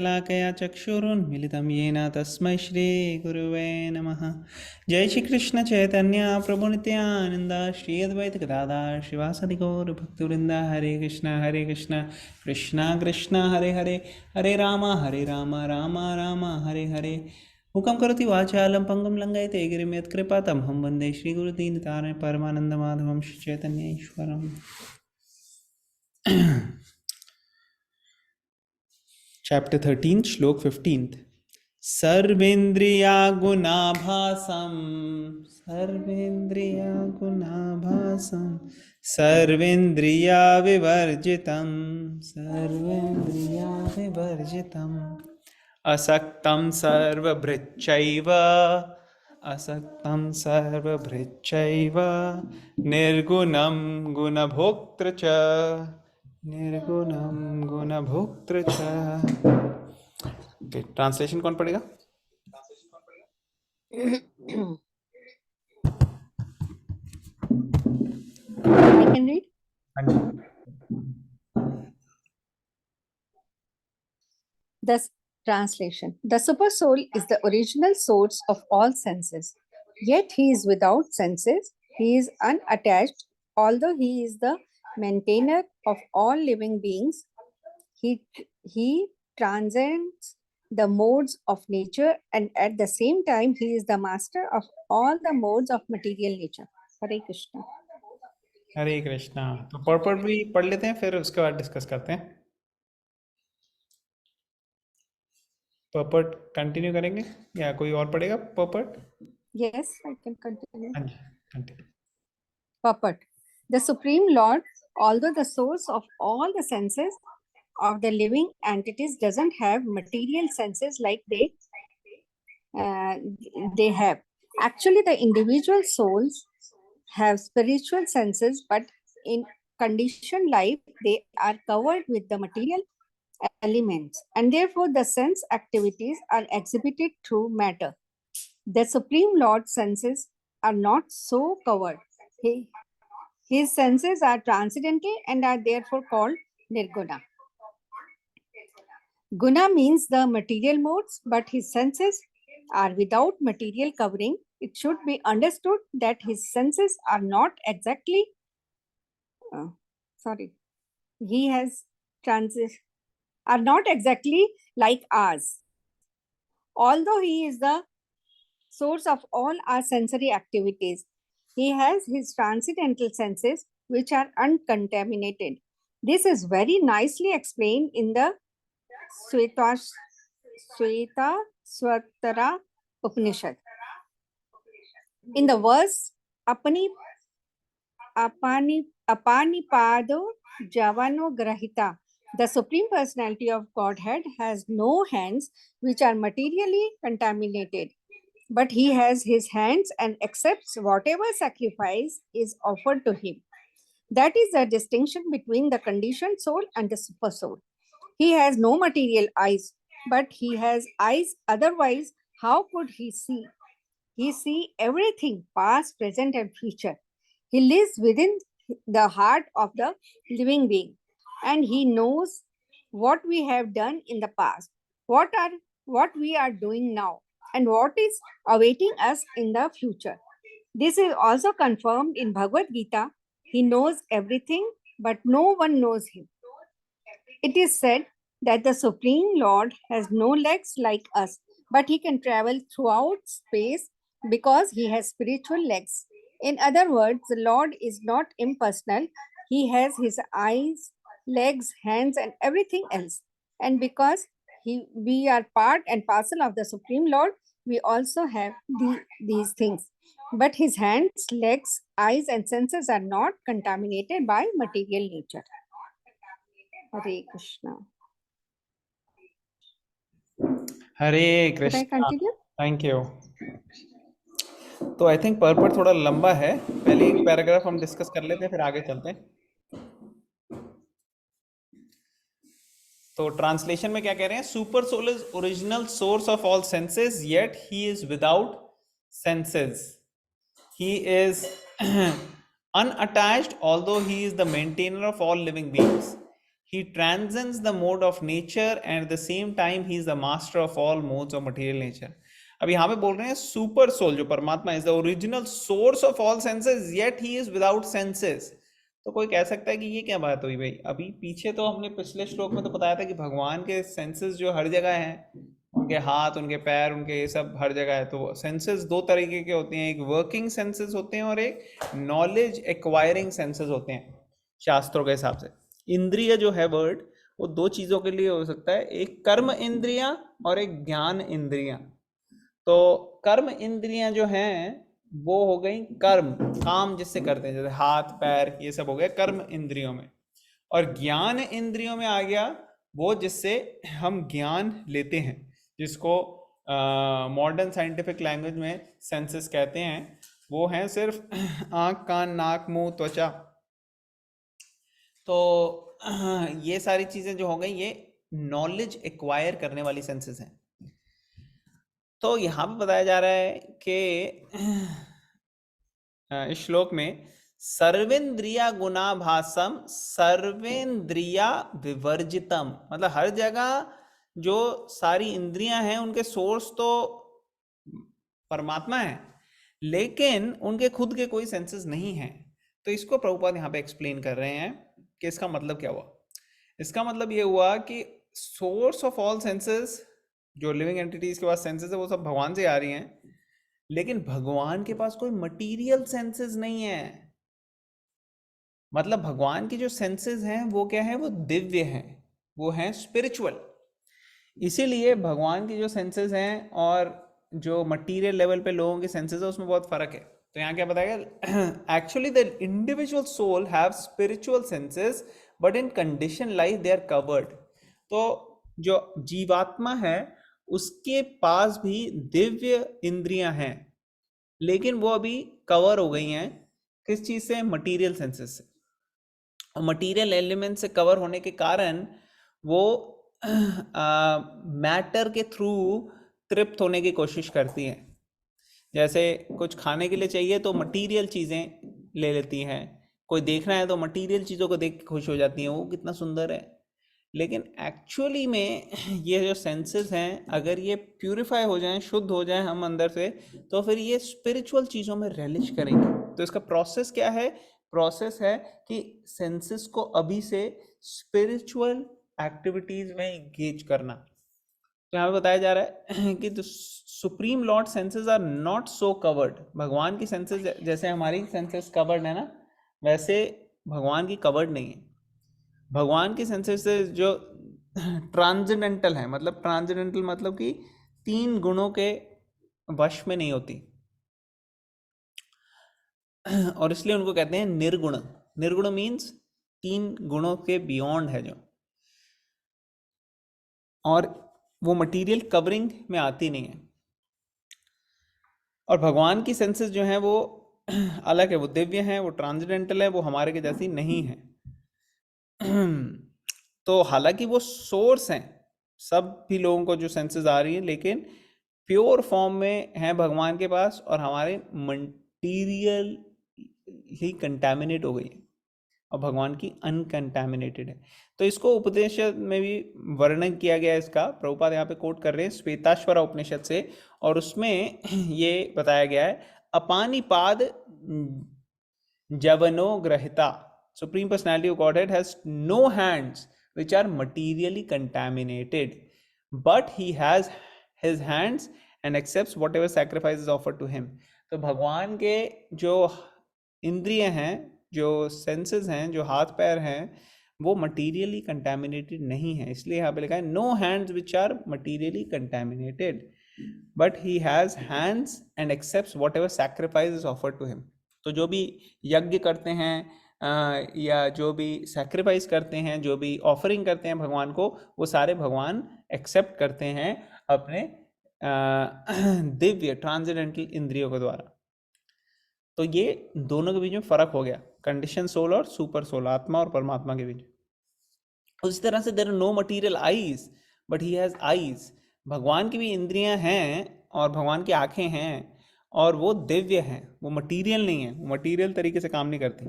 शलाकया चक्षुरुन्मिलितं येन तस्मै श्रीगुरुवे नमः। जय श्री कृष्ण चैतन्य प्रभु नित्यानंद श्री अद्वैत गदाधर श्रीवासदि गौर भक्तवृंद। हरे कृष्ण कृष्ण कृष्ण हरे हरे, हरे राम राम राम हरे हरे। मुखं करोति वाचालं पंगुं लङ्घयते गिरिं यत्कृपातमहं वन्दे श्रीगुरुदीनतारिणं परमानन्दमाधवं श्रीचैतन्येश्वरम्। Chapter 13, Shlok 15th. सर्वेन्द्रियागुणाभासं सर्वेन्द्रियागुणाभासं सर्वेन्द्रियाविवर्जितं सर्वेन्द्रियाविवर्जितम् असक्तं सर्वभृच्चैव असक्तं सर्वभृच्चैव निर्गुणं गुणभोक्तृ च निर्गुणं गुणभोक्तृ च। ट्रांसलेशन कौन पढ़ेगा? I can read. The translation. The super soul is the original source of all senses. Yet he is without senses. He is unattached. Although he is the maintainer of all living beings, he transcends the modes of nature, and at the same time he is the master of all the modes of material nature. Hare Krishna. हरे कृष्णा। तो पर्पट भी पढ़ लेते हैं, फिर उसके बाद discuss करते हैं। पर्पट कंटिन्यू करेंगे या कोई और पढ़ेगा? पर्पट? Yes, I can continue. हाँ जी, continue. Papat. The Supreme Lord, although the source of all the senses of the living entities, doesn't have material senses like they have. Actually, the individual souls have spiritual senses, but in conditioned life, they are covered with the material elements, and therefore the sense activities are exhibited through matter. The Supreme Lord's senses are not so covered. His senses are transcendental and are therefore called Nirguna. Guna means the material modes, but his senses are without material covering. It should be understood that his senses are not exactly, he has transit are not exactly like ours. Although he is the source of all our sensory activities, he has his transcendental senses which are uncontaminated. This is very nicely explained in the Swetashvatara Upanishad. In the verse Apanipado Javano Grahita, the Supreme Personality of Godhead has no hands which are materially contaminated, but he has his hands and accepts whatever sacrifice is offered to him. That is the distinction between the conditioned soul and the super soul. He has no material eyes, but he has eyes. Otherwise, how could he see? He sees everything, past, present, and future. He lives within the heart of the living being, and he knows what we have done in the past, what we are doing now, and what is awaiting us in the future. This is also confirmed in Bhagavad Gita. He knows everything, but no one knows him. It is said that the Supreme Lord has no legs like us, but he can travel throughout space because he has spiritual legs. In other words, the Lord is not impersonal. He has his eyes, legs, hands, and everything else. And because we are part and parcel of the Supreme Lord, we also have these things. But his hands, legs, eyes, and senses are not contaminated by material nature. Hare Krishna. Hare Should I Krishna. continue? Thank you. तो I think पर्पट थोड़ा लंबा है, पहले एक paragraph हम discuss कर लेते हैं, फिर आगे चलते हैं। तो ट्रांसलेशन में क्या कह रहे हैं? Super soul is original source of all senses, yet he is without senses. He is unattached, although he is the maintainer of all living beings. He transcends the mode of nature and at the same time he is the master of all modes of material nature. अब यहाँ पे बोल रहे हैं super soul जो परमात्मा is the original source of all senses yet he is without senses. तो कोई कह सकता है कि ये क्या बात हुई भाई. अभी पीछे तो हमने पिछले श्लोक में तो बताया था कि भगवान के सेंसेस जो हर जगह हैं, उनके हाथ, उनके पैर, उनके ये सब हर जगह है. तो सेंसेस दो तरीके के होते हैं, एक वर्किंग सेंसेस होते हैं और एक नॉलेज एक्वायरिंग सेंसेस होते हैं शास्त्रों के हिसाब से. इंद्रिय जो है वर्ड वो दो चीजों के लिए हो सकता है, एक कर्म इंद्रियां और एक ज्ञान इंद्रियां. तो कर्म इंद्रियां जो हैं वो हो गई कर्म, काम जिससे करते हैं, जैसे हाथ पैर ये सब हो गया कर्म इंद्रियों में. और ज्ञान इंद्रियों में आ गया वो जिससे हम ज्ञान लेते हैं, जिसको मॉडर्न साइंटिफिक लैंग्वेज में सेंसेस कहते हैं. वो हैं सिर्फ आँख कान नाक मुंह त्वचा. तो ये सारी चीजें जो हो गई ये नॉलेज एक्वायर करने वाली सेंसेस हैं. तो यहाँ पे बताया जा रहा है कि इस श्लोक में सर्वेंद्रिया गुणाभासम सर्वेंद्रिया विवर्जितम, मतलब हर जगह जो सारी इंद्रियां हैं उनके सोर्स तो परमात्मा है, लेकिन उनके खुद के कोई सेंसेस नहीं हैं. तो इसको प्रभुपाद यहाँ पे एक्सप्लेन कर रहे हैं कि इसका मतलब क्या हुआ. इसका मतलब ये हुआ कि सोर्स ऑफ ऑल सेंसेस, जो लिविंग एंटिटीज के पास सेंसेस है वो सब भगवान से आ रही हैं, लेकिन भगवान के पास कोई मटीरियल सेंसेस नहीं है. मतलब भगवान की जो सेंसेस हैं वो क्या है, वो दिव्य हैं, वो हैं स्पिरिचुअल. इसीलिए भगवान की जो सेंसेस हैं और जो मटीरियल लेवल पे लोगों के सेंसेस है उसमें बहुत फर्क है. तो यहाँ क्या बताएगा, actually the individual soul have spiritual senses but in condition like they are covered. तो जो जीवात्मा है उसके पास भी दिव्य इंद्रियां हैं, लेकिन वो अभी कवर हो गई हैं किस चीज से, मटीरियल सेंसेस से. और मटीरियल एलिमेंट से कवर होने के कारण वो मैटर के थ्रू तृप्त होने की कोशिश करती हैं. जैसे कुछ खाने के लिए चाहिए तो मटीरियल चीज़ें ले लेती हैं, कोई देखना है तो मटीरियल चीज़ों को देख के खुश हो जाती हैं, वो कितना सुंदर है. लेकिन एक्चुअली में ये जो सेंसेस हैं अगर ये प्यूरिफाई हो जाएं, शुद्ध हो जाएं हम अंदर से, तो फिर ये स्पिरिचुअल चीज़ों में रिलिश करेंगे. तो इसका प्रोसेस क्या है, प्रोसेस है कि सेंसेस को अभी से स्पिरिचुअल एक्टिविटीज़ में इंगेज करना. तो यहाँ पे बताया जा रहा है कि the supreme lord senses are not so covered. भगवान की सेंसेस जैसे हमारी सेंसेस कवर्ड है ना, वैसे भगवान की कवर्ड नहीं है. भगवान की सेंसेस जो ट्रांसेंडेंटल है, मतलब ट्रांसेंडेंटल मतलब कि 3 गुणों के वश में नहीं होती, और इसलिए उनको कहते हैं निर्गुण. निर्गुण मीन्स 3 गुणों के बियॉन्ड है जो, और वो मटीरियल कवरिंग में आती नहीं है. और भगवान की सेंसेस जो हैं वो अलग है, वो दिव्य हैं, वो ट्रांसेंडेंटल है, वो हमारे के जैसी नहीं है. तो हालांकि वो सोर्स हैं, सब भी लोगों को जो सेंसेस आ रही है, लेकिन प्योर फॉर्म में है भगवान के पास, और हमारे मटीरियल ही कंटामिनेट हो गई है और भगवान की अनकंटामिनेटेड है. तो इसको उपनिषद में भी वर्णन किया गया है. इसका प्रभुपाद यहाँ पे कोट कर रहे हैं श्वेताश्वरा उपनिषद से, और उसमें ये बताया गया है अपानिपाद जवनो ग्रहिता. Supreme personality of Godhead has no hands which are materially contaminated, but he has his hands and accepts whatever sacrifice is offered to him. तो भगवान के जो इंद्रिय हैं, जो सेंसेस हैं, जो हाथ पैर हैं, वो मटीरियली कंटेमिनेटेड नहीं है. इसलिए यहाँ पे लिखा है no hands which are materially contaminated, but he has hands and accepts whatever sacrifice is offered to him. तो जो भी यज्ञ करते हैं या जो भी सैक्रिफाइस करते हैं, जो भी ऑफरिंग करते हैं भगवान को, वो सारे भगवान एक्सेप्ट करते हैं अपने दिव्य ट्रांसेंडेंटल इंद्रियों के द्वारा. तो ये दोनों के बीच में फर्क हो गया, कंडीशन सोल और सुपर सोल, आत्मा और परमात्मा के बीच. उसी तरह से there are no material eyes but he has eyes. भगवान की भी इंद्रियां हैं और भगवान की आंखें हैं, और वो दिव्य हैं, वो मटीरियल नहीं है, वो मटीरियल तरीके से काम नहीं करती.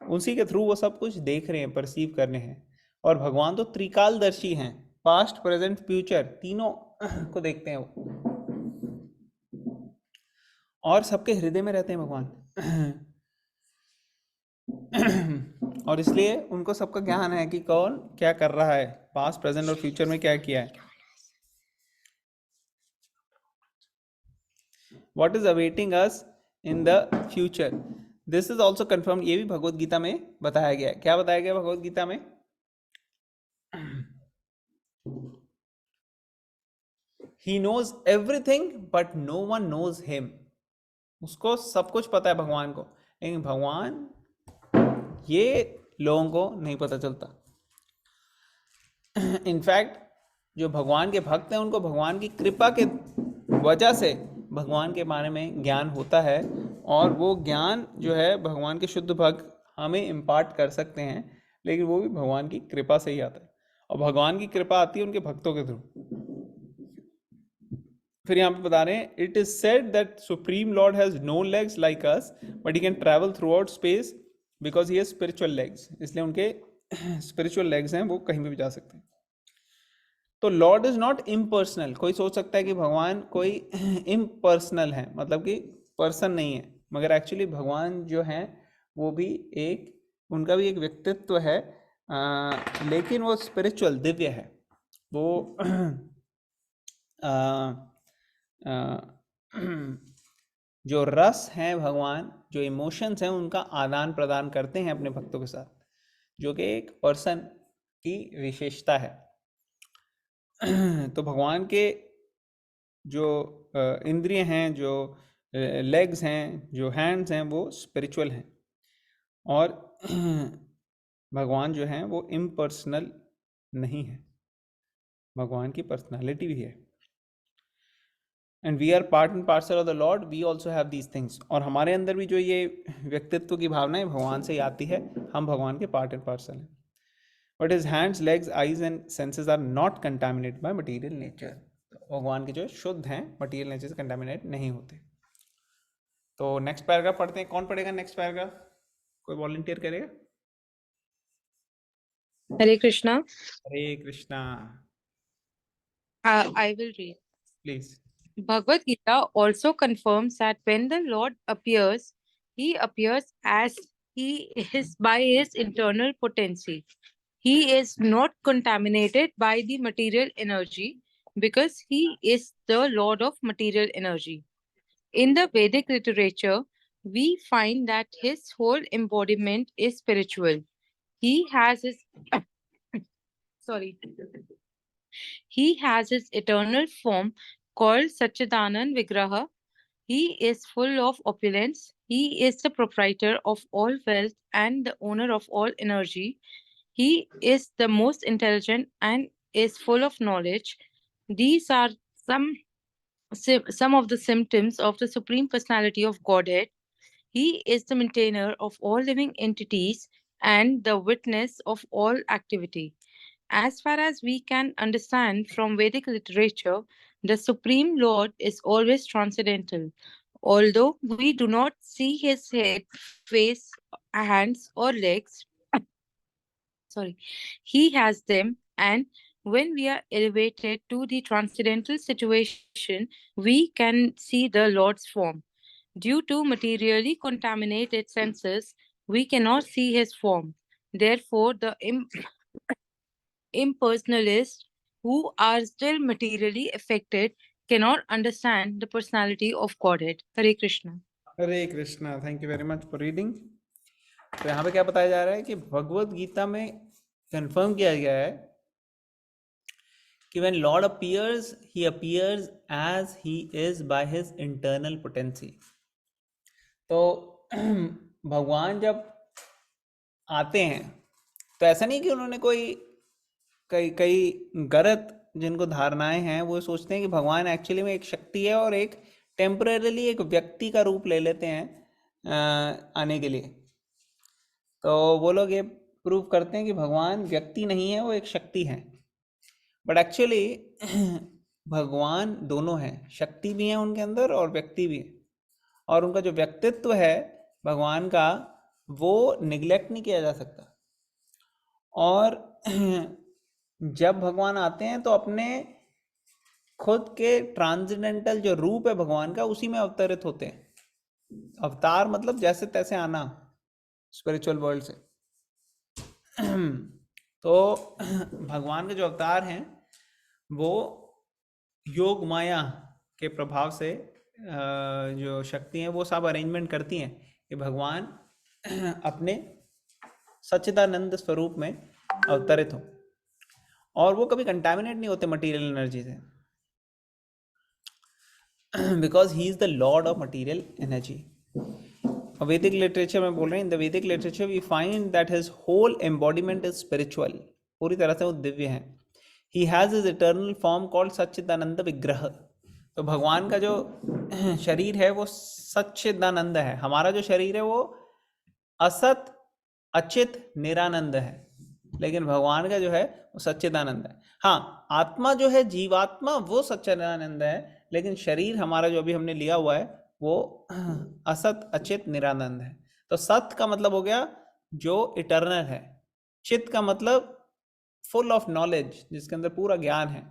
उसी के थ्रू वो सब कुछ देख रहे हैं, परसीव कर रहे हैं. और भगवान तो त्रिकालदर्शी हैं, पास्ट प्रेजेंट फ्यूचर तीनों को देखते हैं वो, और सबके हृदय में रहते हैं भगवान। और इसलिए उनको सबका ज्ञान है कि कौन क्या कर रहा है, पास्ट प्रेजेंट और फ्यूचर में क्या किया है, what is awaiting us in the future. This is also confirmed, ये भी भगवत गीता में बताया गया है। क्या बताया गया भगवत गीता में? He knows everything but no one knows him. उसको सब कुछ पता है भगवान को, लेकिन भगवान ये लोगों को नहीं पता चलता। इनफैक्ट जो भगवान के भक्त हैं उनको भगवान की कृपा के वजह से भगवान के बारे में ज्ञान होता है, और वो ज्ञान जो है भगवान के शुद्ध भक्त हमें इम्पार्ट कर सकते हैं, लेकिन वो भी भगवान की कृपा से ही आता है, और भगवान की कृपा आती है उनके भक्तों के थ्रू। फिर यहाँ पे बता रहे हैं, it is said that supreme lord has no legs like us but he can travel throughout space because he has spiritual legs. इसलिए उनके स्पिरिचुअल लेग्स हैं, वो कहीं भी जा सकते हैं। तो लॉर्ड इज नॉट इम्पर्सनल। कोई सोच सकता है कि भगवान कोई इम्पर्सनल है, मतलब कि पर्सन नहीं है, मगर एक्चुअली भगवान जो हैं वो भी एक, उनका भी एक व्यक्तित्व है, लेकिन वो स्पिरिचुअल दिव्य है। वो जो रस हैं भगवान, जो इमोशंस हैं, उनका आदान प्रदान करते हैं अपने भक्तों के साथ, जो कि एक पर्सन की विशेषता है। तो भगवान के जो इंद्रिय हैं, जो लेग्स हैं, जो हैंड्स हैं, वो स्पिरिचुअल हैं, और भगवान जो हैं वो इम्पर्सनल नहीं है, भगवान की पर्सनालिटी भी है। And we are part and parcel of the lord, we also have these things. और हमारे अंदर भी जो ये व्यक्तित्व की भावना है भगवान से ही आती है, हम भगवान के पार्ट एंड पार्सल हैं। But his hands, legs, eyes and senses are not contaminated by material nature. भगवान के जो शुद्ध हैं, मटीरियल नेचर से कंटामिनेट नहीं होते। तो नेक्स्ट पैराग्राफ पढ़ते हैं। कौन पढ़ेगा नेक्स्ट पैराग्राफ? कोई वॉलंटियर करेगा? Hare Krishna. Hare Krishna. I will read. Please. Bhagavad Gita also confirms that when the Lord appears, he appears as he is by his internal potency. He is not contaminated by the material energy because he is the Lord of material energy. In the Vedic literature, we find that his whole embodiment is spiritual. He has his He has his eternal form called Satchidanand Vigraha. He is full of opulence. He is the proprietor of all wealth and the owner of all energy. He is the most intelligent and is full of knowledge. These are some of the symptoms of the Supreme Personality of Godhead. He is the maintainer of all living entities and the witness of all activity. As far as we can understand from Vedic literature, the Supreme Lord is always transcendental. Although we do not see his head, face, hands, or legs, he has them, and when we are elevated to the transcendental situation, we can see the Lord's form. Due to materially contaminated senses, we cannot see his form. Therefore, the impersonalists who are still materially affected cannot understand the personality of Godhead. Hare Krishna. Hare Krishna. Thank you very much for reading. तो यहाँ पे क्या बताया जा रहा है कि भगवत गीता में कंफर्म किया गया है कि when Lord appears, he appears as he is by his internal potency. तो भगवान जब आते हैं तो ऐसा नहीं कि उन्होंने कोई कई गलत जिनको धारणाएं हैं, वो सोचते हैं कि भगवान एक्चुअली में एक शक्ति है और एक टेम्परेरली एक व्यक्ति का रूप ले लेते हैं आने के लिए। तो वो लोग ये प्रूव करते हैं कि भगवान व्यक्ति नहीं है, वो एक शक्ति है। बट एक्चुअली भगवान दोनों हैं, शक्ति भी है उनके अंदर और व्यक्ति भी है, और उनका जो व्यक्तित्व है भगवान का वो निगलेक्ट नहीं किया जा सकता। और जब भगवान आते हैं तो अपने खुद के ट्रांसेंडेंटल जो रूप है भगवान का उसी में अवतरित होते हैं। अवतार मतलब जैसे तैसे आना स्पिरिचुअल वर्ल्ड से। तो भगवान के जो अवतार हैं वो योग माया के प्रभाव से जो शक्ति हैं वो सब अरेंजमेंट करती हैं कि भगवान अपने सच्चिदानंद स्वरूप में अवतरित हो, और वो कभी कंटामिनेट नहीं होते मटेरियल एनर्जी से, because he is the Lord of material energy. Vedic literature में बोल रहे हैं, in the Vedic literature we find that his whole embodiment is spiritual, पूरी तरह से वो दिव्य है। He has his eternal form called सच्चिदानंद विग्रह। तो भगवान का जो शरीर है वो सच्चिदानंद है, हमारा जो शरीर है वो असत अचित निरानंद है, लेकिन भगवान का जो है वो सच्चिदानंद है। हाँ, आत्मा जो है जीवात्मा वो सच्चिदानंद है, लेकिन शरीर हमारा जो अभी हमने लिया हुआ है वो असत अचित निरानंद है। तो सत का मतलब हो गया जो इटर्नल है, चित का मतलब फुल ऑफ नॉलेज जिसके अंदर पूरा ज्ञान है,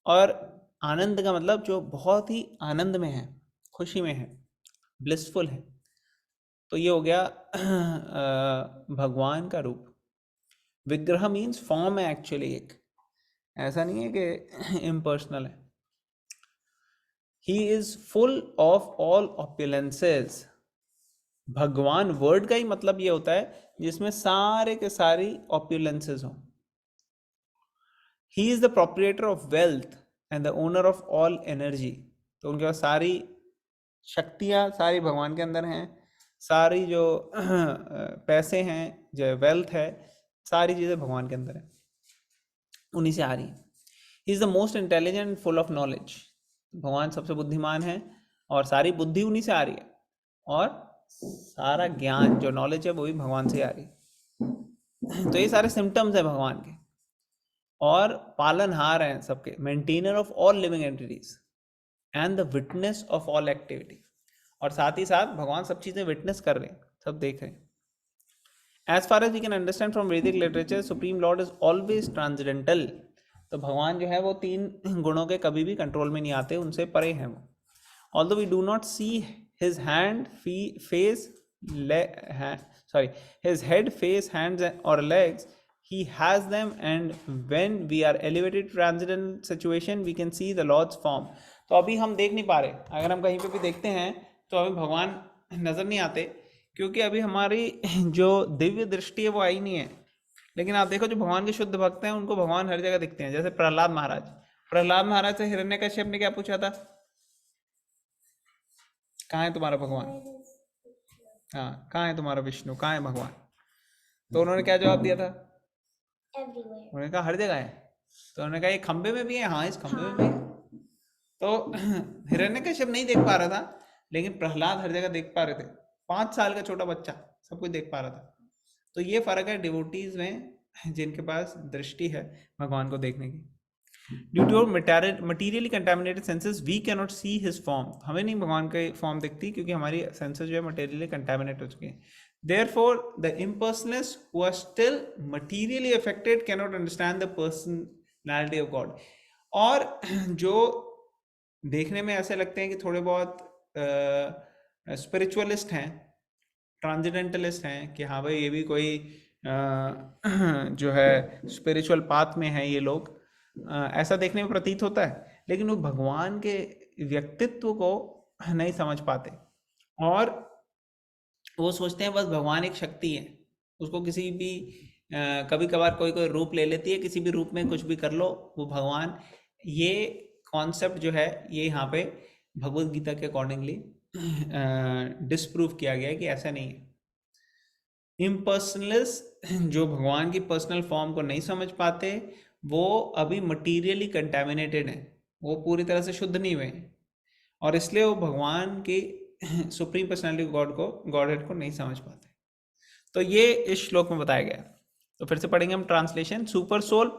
और आनंद का मतलब जो बहुत ही आनंद में है, खुशी में है, ब्लिसफुल है। तो ये हो गया भगवान का रूप। विग्रह मीन्स फॉर्म है एक्चुअली, एक ऐसा नहीं है कि इम्पर्सनल है। He is full of all opulences. भगवान वर्ड का ही मतलब ये होता है जिसमें सारे के सारी ऑपुलेंसेस हों। ही is the proprietor of wealth and the owner of all energy. तो उनके पास सारी शक्तियाँ सारी भगवान के अंदर हैं, सारी जो पैसे हैं, जो वेल्थ है, सारी चीज़ें भगवान के अंदर है, उन्हीं से आ रही है। He is the most intelligent and full of knowledge. भगवान सबसे बुद्धिमान है और सारी बुद्धि उन्हीं से आ रही है, और सारा ज्ञान जो नॉलेज है वो भी भगवान से आ रही है। तो ये सारे सिम्टम्स है भगवान के, और पालनहार हैं सबके, maintainer of all living entities and the witness of all activity. और साथ ही साथ भगवान सब चीज़ें विटनेस कर रहे हैं, सब देख रहे हैं। As far as we can understand from Vedic literature, supreme Lord is always transcendental. तो भगवान जो है वो तीन गुणों के कभी भी कंट्रोल में नहीं आते, उनसे परे हैं वो। Although we do not see his hand face his head, face, hands or legs, he has them, and when we are elevated to transcendental situation we can see the Lord's form. तो अभी हम देख नहीं पा रहे, अगर हम कहीं पे भी देखते हैं तो अभी भगवान नजर नहीं आते, क्योंकि अभी हमारी जो दिव्य दृष्टि है वो आई नहीं है। लेकिन आप देखो जो भगवान के शुद्ध भक्त हैं उनको भगवान हर जगह दिखते हैं। जैसे प्रहलाद महाराज से हिरण्यकश्यप ने क्या पूछा था, कहाँ है तुम्हारा भगवान, हाँ कहाँ है तुम्हारा विष्णु, कहाँ है भगवान? तो उन्होंने क्या जवाब दिया था? उन्होंने कहा हर जगह है। तो उन्होंने कहा ये खंबे में भी है, हाँ इस खंबे में भी है। तो हिरण्यकश्यप नहीं देख पा रहा था, लेकिन प्रहलाद हर जगह देख पा रहे थे। 5 साल का छोटा बच्चा सब कुछ देख पा रहा था। तो ये फर्क है डिवोटीज में, जिनके पास दृष्टि है भगवान को देखने की। Due to materially contaminated senses we can not see his form. हमें नहीं भगवान की फॉर्म दिखती, क्योंकि हमारी सेंसेस जो है मटेरियली कंटामिनेट हो चुके हैं। Therefore, the impersonalists who are still materially affected cannot understand the personality of God. और जो देखने में ऐसे लगते हैं कि थोड़े बहुत स्पिरिचुअलिस्ट हैं, ट्रांसेंडेंटलिस्ट हैं, कि हाँ भाई ये भी कोई जो है स्पिरिचुअल पाथ में है ये लोग, ऐसा देखने में प्रतीत होता है, लेकिन वो भगवान के व्यक्तित्व को नहीं समझ पाते, और वो सोचते हैं बस भगवान एक शक्ति है, उसको किसी भी कभी कभार कोई रूप ले लेती है, किसी भी रूप में कुछ भी कर लो वो भगवान। ये कॉन्सेप्ट जो है ये यहाँ पे भगवत गीता के अकॉर्डिंगली डिस्प्रूव किया गया है कि ऐसा नहीं है। इम्पर्सनलिस्ट जो भगवान की पर्सनल फॉर्म को नहीं समझ पाते, वो अभी मटीरियली कंटेमिनेटेड हैं, वो पूरी तरह से शुद्ध नहीं हुए हैं, और इसलिए वो भगवान की सुप्रीम पर्सनैलिटी गॉडहेड को नहीं समझ पाते। तो ये इस श्लोक में बताया गया। तो फिर से पढ़ेंगे हम translation. Super soul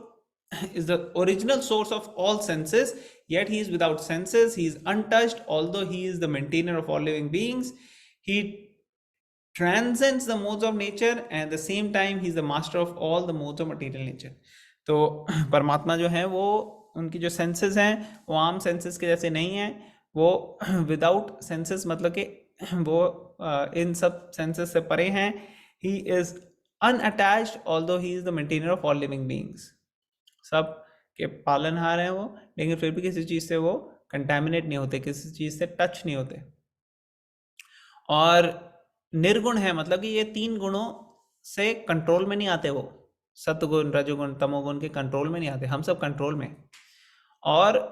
is the original source of all senses, yet he is without senses, he is untouched, although he is the maintainer of all living beings. He transcends the modes of nature and at the same time he is the master of all the modes of material nature. तो परमात्मा जो है वो उनकी जो senses हैं वो आम सेंसेस के जैसे नहीं है, वो विदाउट सेंसेस मतलब कि वो इन सब सेंसेस से परे हैं. He is unattached although he is the maintainer of all living beings. सब के पालनहार हैं वो, लेकिन फिर भी किसी चीज़ से वो कंटेमिनेट नहीं होते, किसी चीज़ से टच नहीं होते. और निर्गुण है, मतलब कि ये 3 गुणों से कंट्रोल में नहीं आते. वो सत्वगुण, रजोगुण, तमोगुण के कंट्रोल में नहीं आते, हम सब कंट्रोल में. और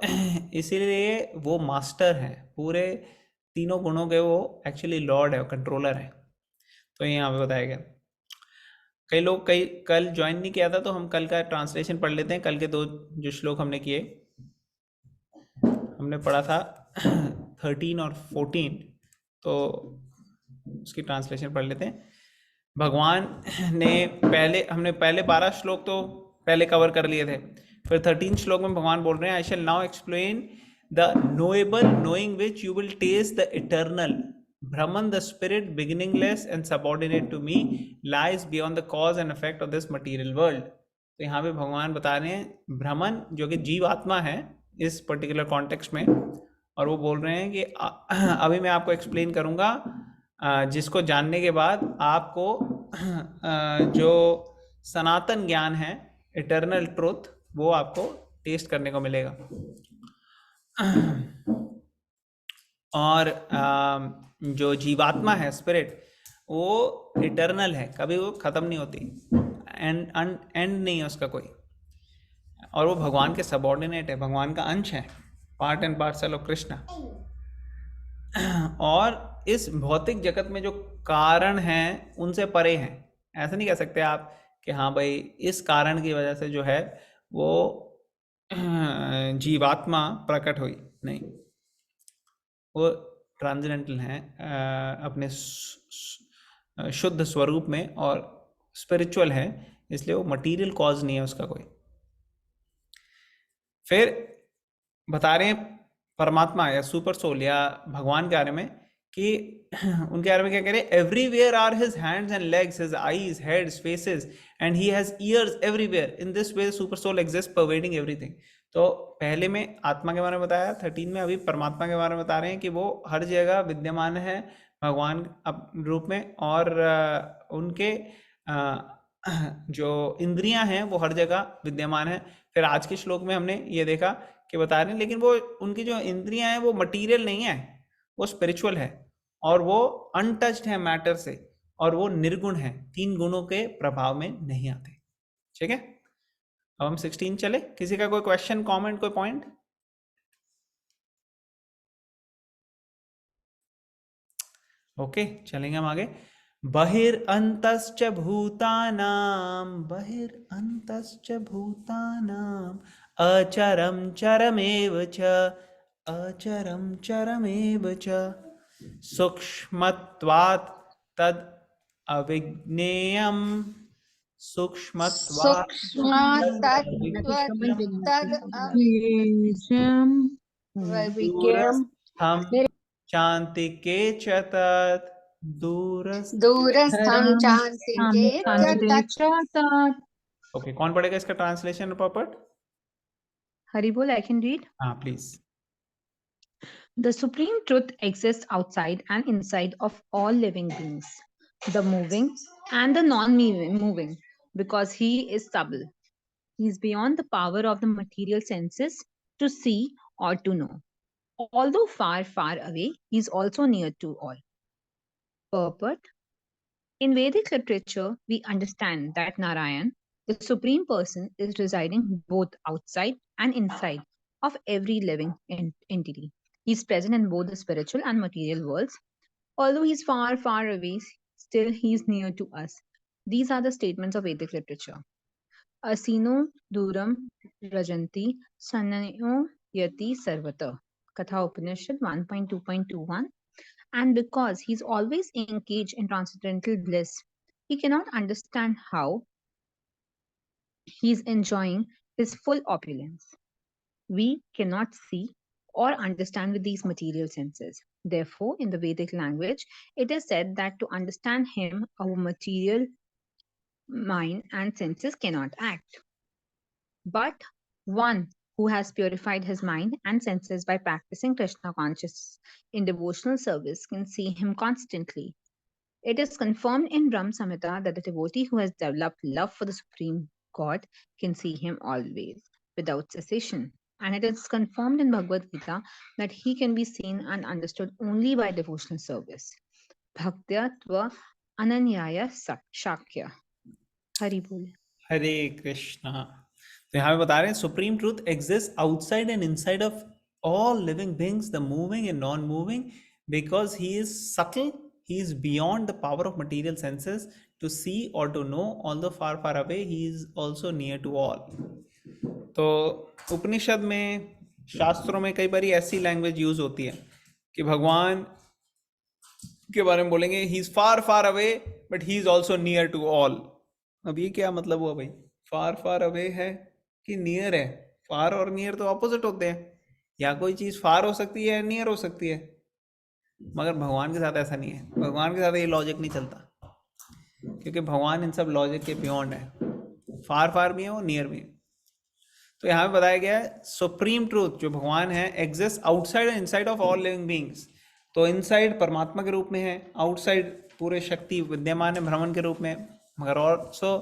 इसीलिए वो मास्टर हैं पूरे तीनों गुणों के. वो एक्चुअली लॉर्ड है, कंट्रोलर है. तो ये यहाँ पे बताया गया. कई लोग कल ज्वाइन नहीं किया था, तो हम कल का ट्रांसलेशन पढ़ लेते हैं. कल के 2 जो श्लोक हमने किए, हमने पढ़ा था 13 और 14, तो उसकी ट्रांसलेशन पढ़ लेते हैं. भगवान ने हमने पहले 12 श्लोक तो पहले कवर कर लिए थे. फिर 13 श्लोक में भगवान बोल रहे हैं, I shall now explain the knowable knowing which you will taste the eternal. Brahman, the spirit, beginningless and subordinate to me, lies beyond the cause and effect of this material world. तो यहाँ पे भगवान बता रहे हैं ब्रह्मन जो कि जीव आत्मा है इस पर्टिकुलर कॉन्टेक्स्ट में, और वो बोल रहे हैं कि अभी मैं आपको एक्सप्लेन करूँगा, जिसको जानने के बाद आपको जो सनातन ज्ञान है, इटर्नल ट्रुथ, वो आपको टेस्ट करने को मिलेगा. और जो जीवात्मा है, स्पिरिट, वो इटर्नल है, कभी वो ख़त्म नहीं होती, एंड नहीं है उसका कोई. और वो भगवान के सबऑर्डिनेट है, भगवान का अंश है, part and parcel of Krishna. और इस भौतिक जगत में जो कारण हैं उनसे परे हैं. ऐसा नहीं कह सकते आप कि हाँ भाई इस कारण की वजह से जो है वो जीवात्मा प्रकट हुई. नहीं, वो ट्रांसेंडेंटल हैं अपने शुद्ध स्वरूप में, और स्पिरिचुअल है, इसलिए वो मटेरियल कॉज नहीं है उसका कोई. फिर बता रहे हैं परमात्मा या सुपर सोल या भगवान के बारे में कि उनके बारे में क्या कह रहे हैं, everywhere are his hands and legs, his eyes, heads, faces and he has ears everywhere. In this way super soul exist pervading everything. तो पहले में आत्मा के बारे में बताया, 13 में अभी परमात्मा के बारे में बता रहे हैं कि वो हर जगह विद्यमान है भगवान रूप में, और उनके जो इंद्रियां हैं वो हर जगह विद्यमान है. फिर आज के श्लोक में हमने ये देखा कि बता रहे हैं, लेकिन वो उनकी जो इंद्रियां हैं वो मटीरियल नहीं है, वो स्पिरिचुअल है, और वो अनटच्ड है मैटर से, और वो निर्गुण है, 3 गुणों के प्रभाव में नहीं आते. ठीक है, अब हम 16 चले. किसी का कोई क्वेश्चन, कमेंट, कोई पॉइंट? ओके, चलेंगे हम आगे. बहिरअन्तश्च भूतानां, बहिरअन्तश्च भूतानां अचरं चरमेव च, अचरं चरमेव च, सूक्ष्मत्वात् तद् अविज्ञेयं, सूक्ष्मत्वात् दूरस्थं चान्तिके च तत्, दूरस्थं चान्तिके च तत्. ओके, कौन पढ़ेगा इसका translation Popat? Haribol, I can read. हाँ please. The supreme truth exists outside and inside of all living beings, the moving and the non-moving, because he is subtle. He is beyond the power of the material senses to see or to know. Although far, far away, he is also near to all. Purport. In Vedic literature, we understand that Narayan, the Supreme Person, is residing both outside and inside of every living entity. He is present in both the spiritual and material worlds. Although he is far, far away, still he is near to us. These are the statements of Vedic literature. Asino duram rajanti sanayo yati sarvata. Katha Upanishad 1.2.21. And because he's always engaged in transcendental bliss, he cannot understand how he's enjoying his full opulence. We cannot see or understand with these material senses. Therefore, in the Vedic language, it is said that to understand him, our material mind and senses cannot act. But one who has purified his mind and senses by practicing Krishna consciousness in devotional service can see him constantly. It is confirmed in Brahma Samhita that the devotee who has developed love for the Supreme God can see him always, without cessation. And it is confirmed in Bhagavad Gita that he can be seen and understood only by devotional service. Bhaktya tva ananyaya shakya. Hari Bol. हरे कृष्णा। तो यहाँ पे बता रहे हैं supreme truth exist outside and inside of all living beings, the moving and non moving, because he is subtle, he is beyond the power of material senses to see or to know, although far far away he is also near to all. तो उपनिषद में, शास्त्रों में कई बार ऐसी language use होती है कि भगवान के बारे में बोलेंगे he is far far away but he is also near to all. अब ये क्या मतलब हुआ भाई? फार फार अवे है कि नियर है? फार और नियर तो ऑपोजिट होते हैं, या कोई चीज़ फार हो सकती है, नियर हो सकती है, मगर भगवान के साथ ऐसा नहीं है। भगवान के साथ ये लॉजिक नहीं चलता, क्योंकि भगवान इन सब लॉजिक के बियॉन्ड है, फार फार भी है और नियर भी है। तो यहाँ पे बताया गया है सुप्रीम ट्रूथ जो भगवान है exist outside and inside of all living beings. तो इनसाइड परमात्मा के रूप में है, आउटसाइड पूरे शक्ति विद्यमान है ब्रह्मन के रूप में, मगर ऑल्सो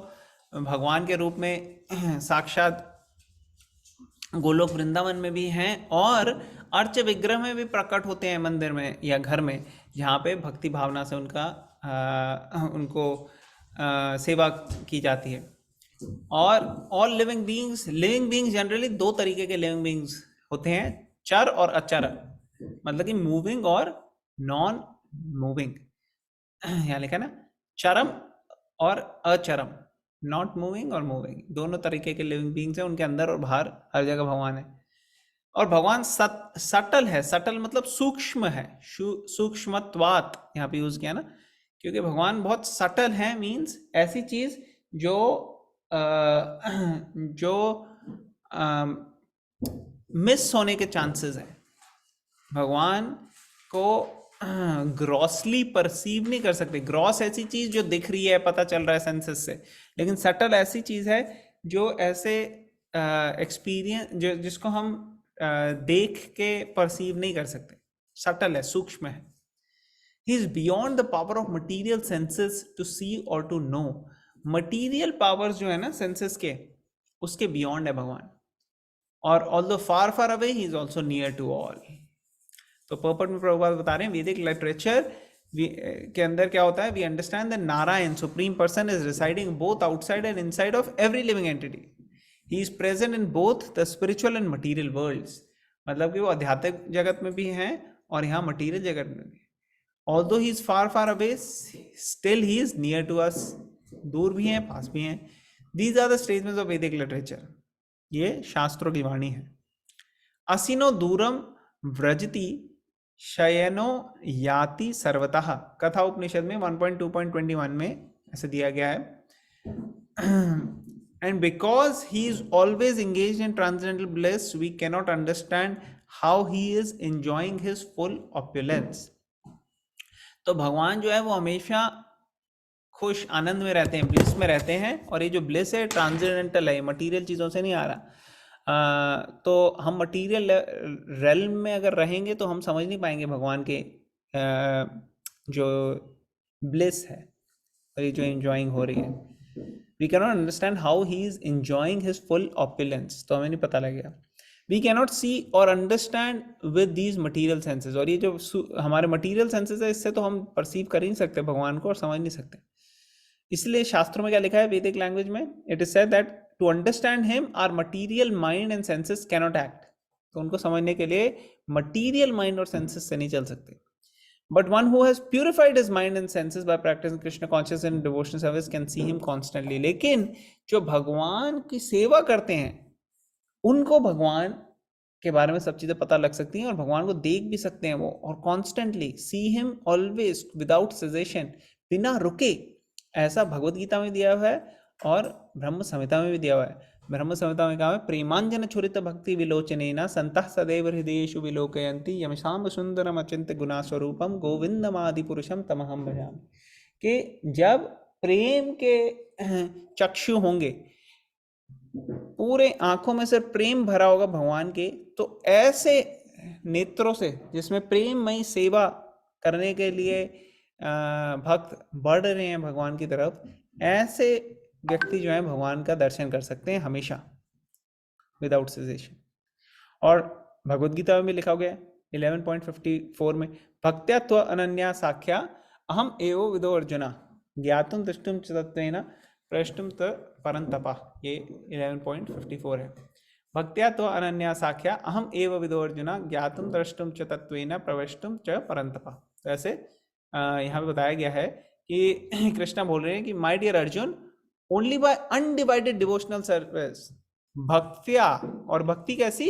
भगवान के रूप में साक्षात गोलोक वृंदावन में भी हैं, और अर्च विग्रह में भी प्रकट होते हैं मंदिर में या घर में, जहाँ पे भक्ति भावना से उनको सेवा की जाती है। और ऑल लिविंग बीइंग्स जनरली दो तरीके के लिविंग बीइंग्स होते हैं, चर और अचर, मतलब कि मूविंग और नॉन मूविंग। यहाँ लिखा ना चरम और अचरम, नॉट मूविंग और मूविंग, दोनों तरीके के लिविंग बीइंग्स हैं, उनके अंदर और बाहर हर जगह भगवान है। और भगवान सटल है, सटल मतलब सूक्ष्म है, सूक्ष्मत्वात यहाँ पे यूज किया ना, क्योंकि भगवान बहुत सटल है, मीन्स ऐसी चीज जो मिस होने के चांसेस है। भगवान को ग्रॉसली परसीव नहीं कर सकते। ग्रॉस ऐसी चीज जो दिख रही है, पता चल रहा है सेंसेस से, लेकिन सटल ऐसी चीज है जो ऐसे एक्सपीरियंस जिसको हम देख के परसीव नहीं कर सकते, सटल है, सूक्ष्म है। He is beyond the power of material senses to see और टू नो। मटीरियल पावर्स जो है ना सेंसेस के, उसके बियॉन्ड है भगवान। और although far far away he is also near to all. तो पर्पट में प्रभुपाद बता रहे हैं वैदिक लिटरेचर के अंदर क्या होता है, we understand that Narayana supreme person is residing both outside and inside of every living entity. He is present in both the spiritual and material worlds, मतलब कि वो आध्यात्मिक जगत में भी हैं और यहाँ मटीरियल जगत में भी। Although he is far far away still he is near to us, दूर भी हैं पास भी हैं। These are the statements of Vedic literature, ये शास्त्रों की वाणी है। असिनो दूरम व्रजति शयनो याति सर्वतः, कथा उपनिषद में 1.2.21 में ऐसे दिया गया है। And because he is always engaged in transcendental bliss, we cannot understand how he is enjoying his full opulence. तो भगवान जो है वो हमेशा खुश आनंद में रहते हैं, ब्लिस में रहते हैं, और ये जो ब्लिस है ट्रांसेंडेंटल है, मटीरियल चीज़ों से नहीं आ रहा। तो हम मटीरियल रेल्म में अगर रहेंगे तो हम समझ नहीं पाएंगे भगवान के जो ब्लिस है और ये जो एंजॉइंग हो रही है। We cannot understand how he is enjoying his full opulence, तो हमें नहीं पता लगेगा। We cannot see or understand with these material senses, और ये जो हमारे material senses है, इससे तो हम perceive कर ही नहीं सकते भगवान को और समझ नहीं सकते। इसलिए शास्त्रों में क्या लिखा है वैदिक लैंग्वेज में, it is said that to understand him our material mind and senses cannot act, तो उनको समझने के लिए material mind और senses से नहीं चल सकते। But one who has purified his mind and senses by practicing Krishna consciousness and devotional service can see him constantly. लेकिन जो भगवान की सेवा करते हैं उनको भगवान के बारे में सब चीजें पता लग सकती हैं और भगवान को देख भी सकते हैं वो, और constantly see him always without cessation, बिना रुके। ऐसा भगवत गीता में दिया हुआ है और ब्रह्म संहिता में भी दिया हुआ है। ब्रह्म संहिता में कहा है प्रेमांजन छुरित भक्ति विलोचनेन संतः सदैव हृदयेषु विलोकयन्ति यमशाम सुंदरम अचिंत्य गुणा स्वरूपम गोविंदमादि पुरुषम तमहम भजामि। कि जब प्रेम के चक्षु होंगे, पूरे आंखों में सिर्फ प्रेम भरा होगा भगवान के, तो ऐसे नेत्रों से जिसमें प्रेममयी सेवा करने के लिए भक्त बढ़ रहे हैं भगवान की तरफ, ऐसे व्यक्ति जो है भगवान का दर्शन कर सकते हैं हमेशा विदाउट सेसेशन। और भगवद गीता में लिखा गया 11.54 में भक्त्या त्व अनन्या साख्या अहम एवो विदो अर्जुना ज्ञातुम दृष्टुम च तत्वेन प्रष्टुम त परंतपा। ये 11.54 है। भक्त्या त्व अनन्या साख्या अहम एव विदो अर्जुना ज्ञातुम दृष्टुम च तत्वेन प्रवेष्टुम च परंतपा। तो ऐसे यहाँ पे बताया गया है कि कृष्णा बोल रहे हैं कि my dear Arjuna, only by undivided devotional service, भक्त्या, और भक्ति कैसी,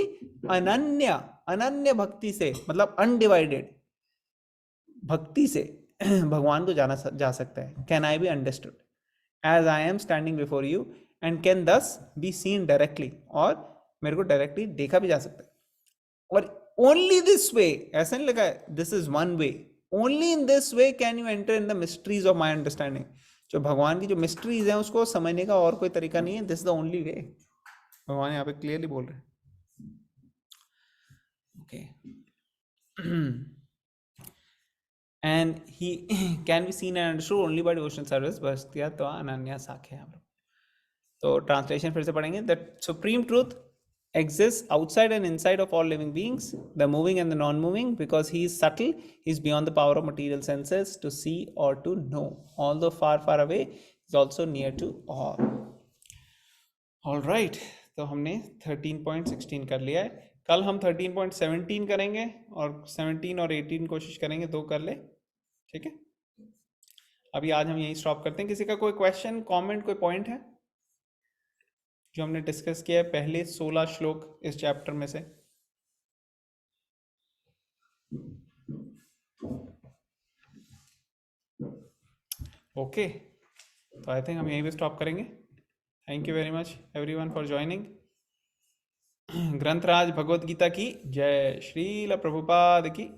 अनन्य, अनन्य भक्ति से, मतलब अनडिवाइडेड भक्ति से भगवान को जाना जा सकता है। Can I be understood as I am standing before you and can thus be seen directly, और मेरे को डायरेक्टली देखा भी जा सकता है। और ओनली दिस वे, ऐसा नहीं लगा this is one way, only in this way can you enter in the mysteries of my understanding. जो भगवान की जो मिस्ट्रीज हैं उसको समझने का और कोई तरीका नहीं है, this is the only way. भगवान यहाँ पे क्लियरली बोल रहे हैं। Okay, and he can be seen and understood only by devotional service bhastya tva ananya sakhya। तो ट्रांसलेशन फिर से पढ़ेंगे। The supreme truth exists outside and inside of all living beings, the moving and the non-moving, because he is subtle, he is beyond the power of material senses to see or to know, although far far away is also near to all। all right, तो हमने 13.16 कर लिया है। कल हम 13.17 करेंगे और 17 और 18 कोशिश करेंगे 2 कर ले, ठीक है। अभी आज हम यहीं स्टॉप करते हैं। किसी का कोई क्वेश्चन, कमेंट, कोई पॉइंट है जो हमने डिस्कस किया है पहले 16 श्लोक इस चैप्टर में से? ओके, तो आई थिंक हम यहीं पे स्टॉप करेंगे। Thank you very much everyone for joining. ग्रंथराज भगवद गीता की जय, श्रील प्रभुपाद की